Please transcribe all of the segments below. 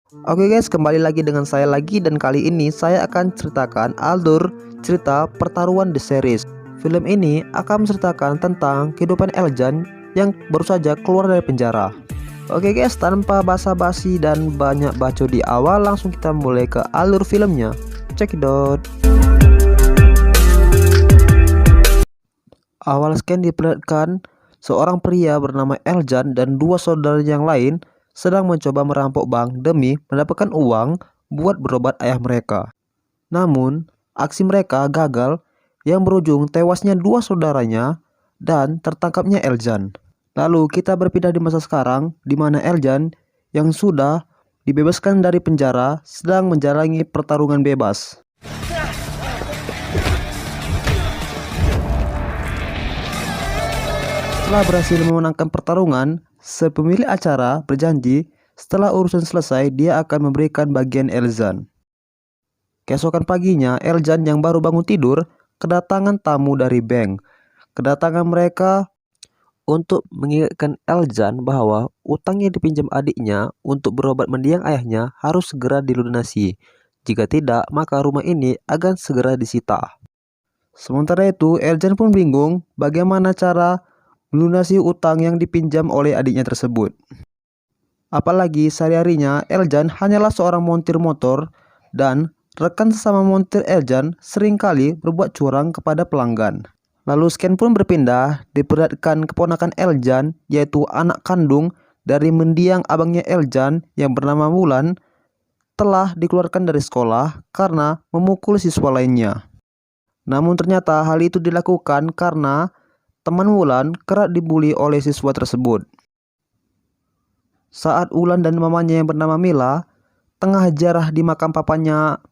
Oke guys, kembali lagi dengan saya lagi dan kali ini saya akan ceritakan alur cerita pertaruhan The Series. Film ini akan menceritakan tentang kehidupan Eljan yang baru saja keluar dari penjara. Oke guys, tanpa basa-basi dan banyak bacot di awal, langsung kita mulai ke alur filmnya. Check it out. Awal scan diperlihatkan seorang pria bernama Eljan dan dua saudara yang lain sedang mencoba merampok bank demi mendapatkan uang buat berobat ayah mereka. Namun, aksi mereka gagal yang berujung tewasnya dua saudaranya dan tertangkapnya Eljan. Lalu kita berpindah di masa sekarang di mana Eljan yang sudah dibebaskan dari penjara sedang menjalani pertarungan bebas. Setelah berhasil memenangkan pertarungan, pemilik acara berjanji setelah urusan selesai dia akan memberikan bagian Eljan. Keesokan paginya, Eljan yang baru bangun tidur kedatangan tamu dari bank. Kedatangan mereka untuk mengingatkan Eljan bahwa utang yang dipinjam adiknya untuk berobat mendiang ayahnya harus segera dilunasi. Jika tidak, maka rumah ini akan segera disita. Sementara itu, Eljan pun bingung bagaimana cara melunasi utang yang dipinjam oleh adiknya tersebut. Apalagi sehari-harinya Eljan hanyalah seorang montir motor dan rekan sesama montir Eljan seringkali berbuat curang kepada pelanggan. Lalu scan pun berpindah diperlihatkan keponakan Eljan, yaitu anak kandung dari mendiang abangnya Eljan yang bernama Wulan, telah dikeluarkan dari sekolah karena memukul siswa lainnya. Namun ternyata hal itu dilakukan karena teman Wulan kerap dibully oleh siswa tersebut. Saat Wulan dan mamanya yang bernama Mila tengah ziarah di makam papanya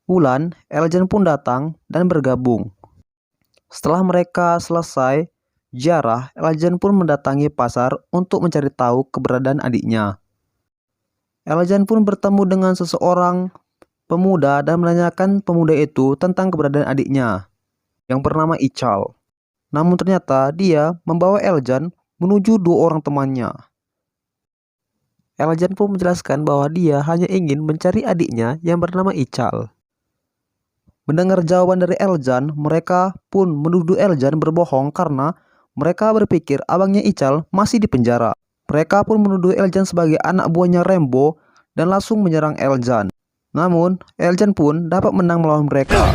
Wulan, Eljan pun datang dan bergabung. Setelah mereka selesai ziarah, Eljan pun mendatangi pasar untuk mencari tahu keberadaan adiknya. Eljan pun bertemu dengan seseorang pemuda dan menanyakan pemuda itu tentang keberadaan adiknya yang bernama Ical. Namun ternyata dia membawa Eljan menuju dua orang temannya. Eljan pun menjelaskan bahwa dia hanya ingin mencari adiknya yang bernama Ical. Mendengar jawaban dari Eljan, mereka pun menuduh Eljan berbohong karena mereka berpikir abangnya Ical masih di penjara. Mereka pun menuduh Eljan sebagai anak buahnya Rembo dan langsung menyerang Eljan. Namun, Eljan pun dapat menang melawan mereka.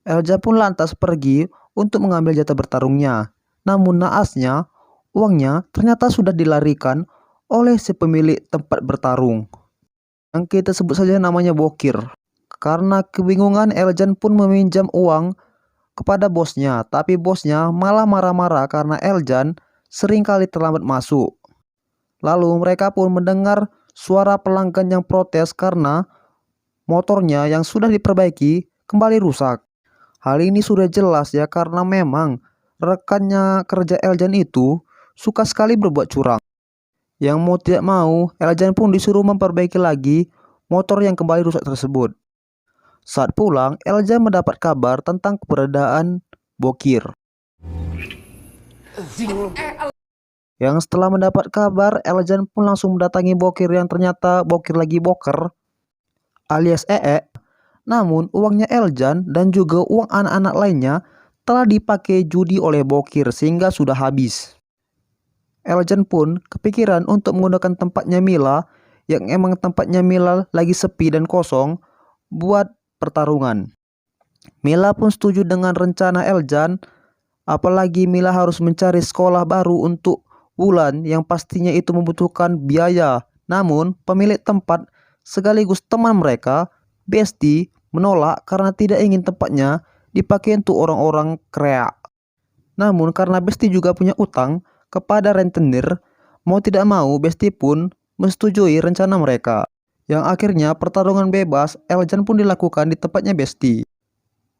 Eljan pun lantas pergi untuk mengambil jatah bertarungnya. Namun naasnya, uangnya ternyata sudah dilarikan oleh si pemilik tempat bertarung, yang kita sebut saja namanya Bokir. Karena kebingungan, Eljan pun meminjam uang kepada bosnya, tapi bosnya malah marah-marah karena Eljan seringkali terlambat masuk. Lalu mereka pun mendengar suara pelanggan yang protes karena motornya yang sudah diperbaiki kembali rusak. Hal ini sudah jelas ya, karena memang rekannya kerja Eljan itu suka sekali berbuat curang. Yang mau tidak mau, Eljan pun disuruh memperbaiki lagi motor yang kembali rusak tersebut. Saat pulang, Eljan mendapat kabar tentang keberadaan Bokir. Yang setelah mendapat kabar, Eljan pun langsung mendatangi Bokir yang ternyata Bokir lagi boker alias ee. Namun uangnya Eljan dan juga uang anak-anak lainnya telah dipakai judi oleh Bokir sehingga sudah habis. Eljan pun kepikiran untuk menggunakan tempatnya Mila, yang emang tempatnya Mila lagi sepi dan kosong, buat pertarungan. Mila pun setuju dengan rencana Eljan, apalagi Mila harus mencari sekolah baru untuk Wulan yang pastinya itu membutuhkan biaya. Namun pemilik tempat sekaligus teman mereka, Besti, menolak karena tidak ingin tempatnya dipakai untuk orang-orang krea. Namun karena Besti juga punya utang kepada rentenir, mau tidak mau Besti pun menyetujui rencana mereka. Yang akhirnya pertarungan bebas Eljan pun dilakukan di tempatnya Besti.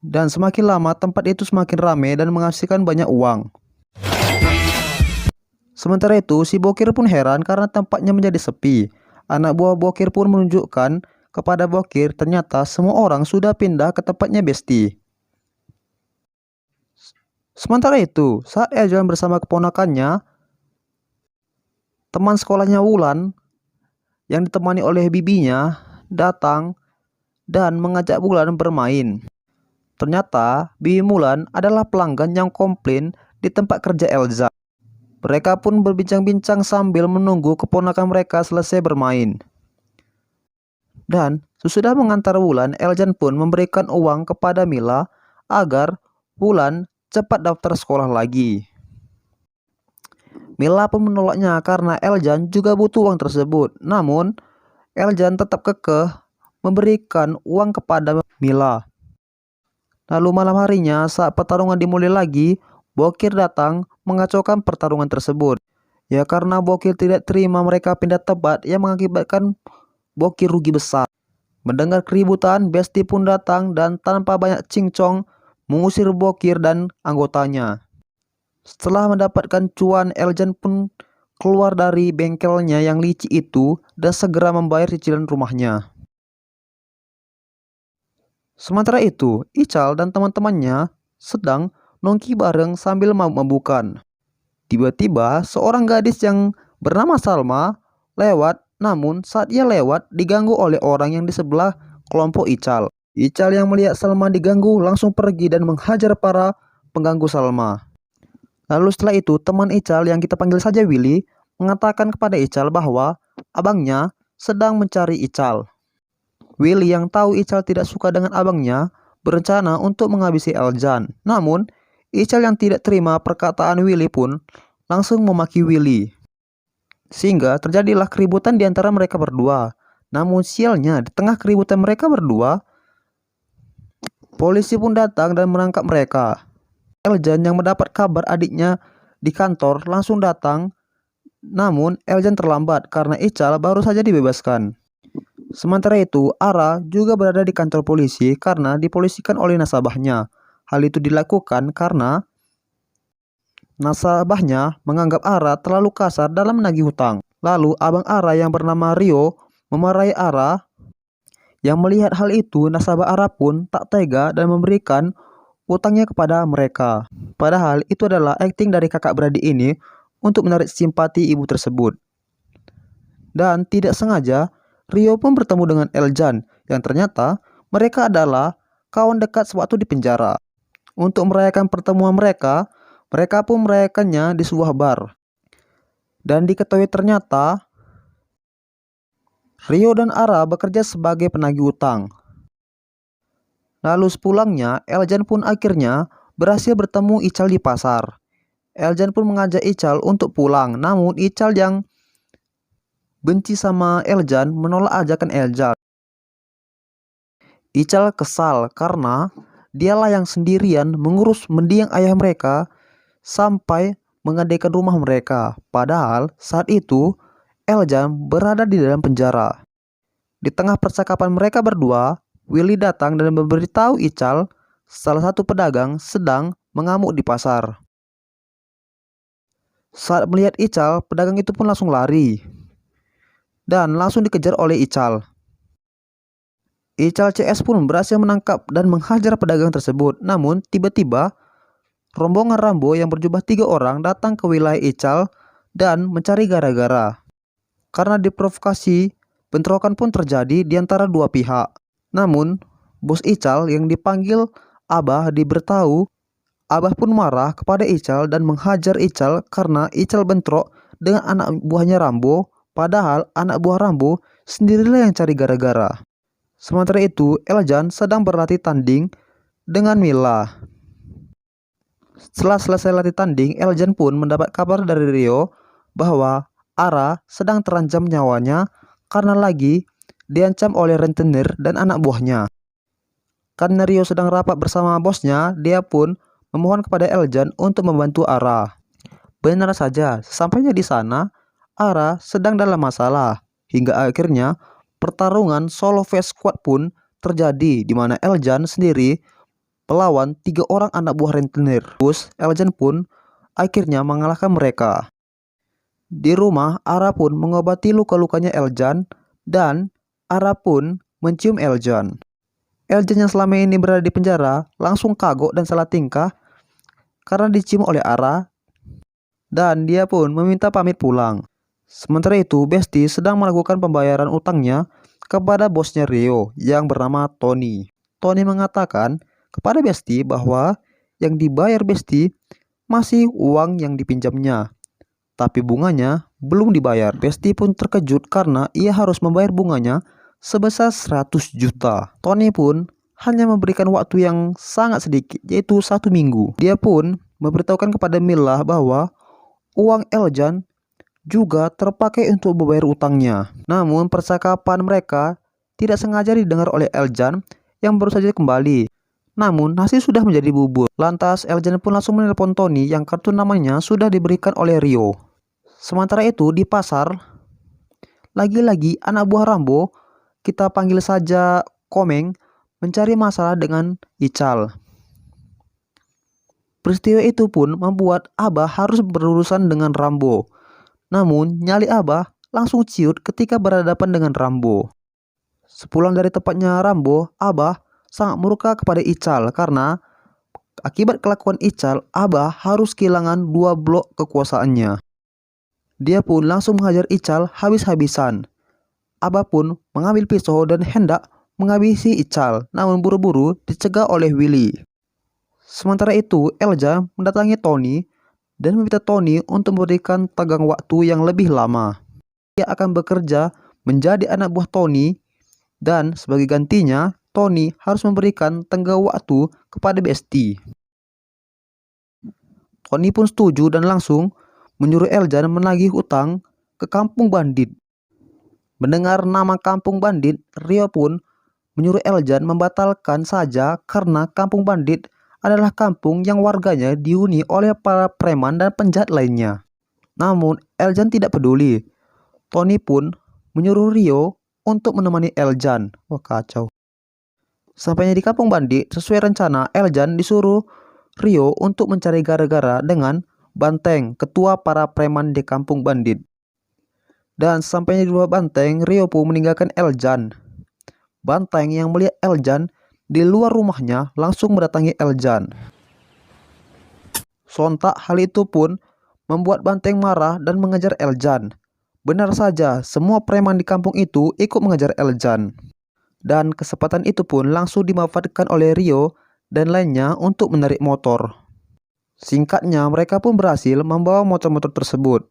Dan semakin lama tempat itu semakin ramai dan menghasilkan banyak uang. Sementara itu si Bokir pun heran karena tempatnya menjadi sepi. Anak buah Bokir pun menunjukkan kepada Bokir ternyata semua orang sudah pindah ke tempatnya Besti. Sementara itu, saat Eljan bersama keponakannya, teman sekolahnya Wulan yang ditemani oleh bibinya datang dan mengajak Mulan bermain. Ternyata Bibi Mulan adalah pelanggan yang komplain di tempat kerja Elza. Mereka pun berbincang-bincang sambil menunggu keponakan mereka selesai bermain. Dan sesudah mengantar Wulan, Eljan pun memberikan uang kepada Mila agar Wulan cepat daftar sekolah lagi. Mila pun menolaknya karena Eljan juga butuh uang tersebut. Namun, Eljan tetap kekeh memberikan uang kepada Mila. Lalu malam harinya saat pertarungan dimulai lagi, Bokir datang mengacaukan pertarungan tersebut. Ya karena Bokir tidak terima mereka pindah tempat yang mengakibatkan Bokir rugi besar. Mendengar keributan, Besti pun datang dan tanpa banyak cincong mengusir Bokir dan anggotanya. Setelah mendapatkan cuan, Eljan pun keluar dari bengkelnya yang licik itu dan segera membayar cicilan rumahnya. Sementara itu, Ical dan teman-temannya sedang nongki bareng sambil mabuk-mabukan. Tiba-tiba seorang gadis yang bernama Salma lewat, namun saat ia lewat diganggu oleh orang yang di sebelah kelompok Ical. Ical yang melihat Salma diganggu langsung pergi dan menghajar para pengganggu Salma. Lalu setelah itu teman Ical yang kita panggil saja Willy mengatakan kepada Ical bahwa abangnya sedang mencari Ical. Willy yang tahu Ical tidak suka dengan abangnya berencana untuk menghabisi Eljan. Namun Ical yang tidak terima perkataan Willy pun langsung memaki Willy. Sehingga terjadilah keributan di antara mereka berdua. Namun sialnya di tengah keributan mereka berdua, polisi pun datang dan menangkap mereka. Eljan yang mendapat kabar adiknya di kantor langsung datang. Namun Eljan terlambat karena Ical baru saja dibebaskan. Sementara itu Ara juga berada di kantor polisi karena dipolisikan oleh nasabahnya. Hal itu dilakukan karena nasabahnya menganggap Ara terlalu kasar dalam menagih hutang. Lalu abang Ara yang bernama Rio memarahi Ara. Yang melihat hal itu, nasabah Ara pun tak tega dan memberikan utangnya kepada mereka. Padahal itu adalah akting dari kakak beradik ini untuk menarik simpati ibu tersebut. Dan tidak sengaja Rio pun bertemu dengan Eljan yang ternyata mereka adalah kawan dekat sewaktu di penjara. Untuk merayakan pertemuan mereka, mereka pun merayakannya di sebuah bar. Dan diketahui ternyata Rio dan Ara bekerja sebagai penagih utang. Lalu sepulangnya, Eljan pun akhirnya berhasil bertemu Ical di pasar. Eljan pun mengajak Ical untuk pulang, namun Ical yang benci sama Eljan menolak ajakan Eljan. Ical kesal karena dialah yang sendirian mengurus mendiang ayah mereka sampai menggadaikan rumah mereka. Padahal saat itu Eljan berada di dalam penjara. Di tengah percakapan mereka berdua, Willy datang dan memberitahu Ical salah satu pedagang sedang mengamuk di pasar. Saat melihat Ical, pedagang itu pun langsung lari dan langsung dikejar oleh Ical. Ical CS pun berhasil menangkap dan menghajar pedagang tersebut. Namun tiba-tiba rombongan Rambo yang berjumlah 3 orang datang ke wilayah Ical dan mencari gara-gara. Karena diprovokasi, bentrokan pun terjadi di antara dua pihak. Namun bos Ical yang dipanggil Abah diberitahu. Abah pun marah kepada Ical dan menghajar Ical karena Ical bentrok dengan anak buahnya Rambo. Padahal anak buah Rambo sendirilah yang cari gara-gara. Sementara itu Eljan sedang berlatih tanding dengan Mila. Setelah selesai latih tanding, Eljan pun mendapat kabar dari Rio bahwa Ara sedang terancam nyawanya karena lagi diancam oleh rentenir dan anak buahnya. Karena Rio sedang rapat bersama bosnya, dia pun memohon kepada Eljan untuk membantu Ara. Benar saja, sesampainya di sana, Ara sedang dalam masalah. Hingga akhirnya pertarungan solo face squad pun terjadi di mana Eljan sendiri melawan 3 orang anak buah rentenir. Terus Eljan pun akhirnya mengalahkan mereka. Di rumah, Ara pun mengobati luka-lukanya Eljan dan Ara pun mencium Eljan. Eljan yang selama ini berada di penjara langsung kagok dan salah tingkah karena dicium oleh Ara dan dia pun meminta pamit pulang. Sementara itu, Besti sedang melakukan pembayaran utangnya kepada bosnya Rio yang bernama Tony. Tony mengatakan kepada Besti bahwa yang dibayar Besti masih uang yang dipinjamnya, tapi bunganya belum dibayar. Besti pun terkejut karena ia harus membayar bunganya sebesar 100 juta. Tony pun hanya memberikan waktu yang sangat sedikit, yaitu 1 minggu. Dia pun memberitahukan kepada Mila bahwa uang Eljan juga terpakai untuk membayar utangnya. Namun percakapan mereka tidak sengaja didengar oleh Eljan yang baru saja kembali. Namun nasi sudah menjadi bubur. Lantas Eljan pun langsung menelpon Tony yang kartu namanya sudah diberikan oleh Rio. Sementara itu di pasar, lagi-lagi anak buah Rambo, kita panggil saja Komeng, mencari masalah dengan Ical. Peristiwa itu pun membuat Abah harus berurusan dengan Rambo. Namun nyali Abah langsung ciut ketika berhadapan dengan Rambo. Sepulang dari tempatnya Rambo, Abah sangat murka kepada Ical karena akibat kelakuan Ical, Abah harus kehilangan 2 blok kekuasaannya. Dia pun langsung menghajar Ical habis-habisan. Abah pun mengambil pisau dan hendak menghabisi Ical, namun buru-buru dicegah oleh Willy. Sementara itu, Elja mendatangi Tony dan meminta Tony untuk memberikan tenggang waktu yang lebih lama. Dia akan bekerja menjadi anak buah Tony dan sebagai gantinya, Tony harus memberikan tenggang waktu kepada Besti. Tony pun setuju dan langsung menyuruh Eljan menagih utang ke Kampung Bandit. Mendengar nama Kampung Bandit, Rio pun menyuruh Eljan membatalkan saja karena Kampung Bandit adalah kampung yang warganya dihuni oleh para preman dan penjahat lainnya. Namun Eljan tidak peduli. Tony pun menyuruh Rio untuk menemani Eljan. Wah, kacau. Sampainya di Kampung Bandit, sesuai rencana Eljan disuruh Rio untuk mencari gara-gara dengan Banteng, ketua para preman di Kampung Bandit. Dan sampainya di luar Banteng, Rio pun meninggalkan Eljan. Banteng yang melihat Eljan di luar rumahnya langsung mendatangi Eljan. Sontak hal itu pun membuat Banteng marah dan mengejar Eljan. Benar saja, semua preman di kampung itu ikut mengejar Eljan. Dan kesempatan itu pun langsung dimanfaatkan oleh Rio dan lainnya untuk menarik motor. Singkatnya, mereka pun berhasil membawa motor-motor tersebut.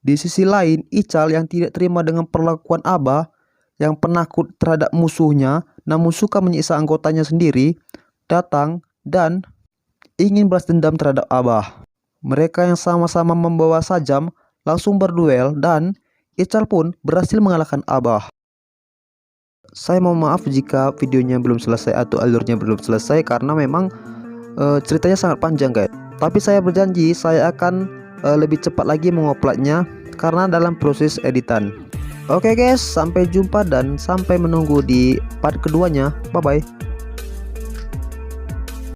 Di sisi lain, Ical yang tidak terima dengan perlakuan Abah yang penakut terhadap musuhnya namun suka menyiksa anggotanya sendiri, datang dan ingin balas dendam terhadap Abah. Mereka yang sama-sama membawa sajam langsung berduel dan Ical pun berhasil mengalahkan Abah. Saya mohon maaf jika videonya belum selesai atau alurnya belum selesai karena memang ceritanya sangat panjang guys. Tapi saya berjanji saya akan lebih cepat lagi menguploadnya karena dalam proses editan. Oke guys, sampai jumpa dan sampai menunggu di part keduanya. Bye bye.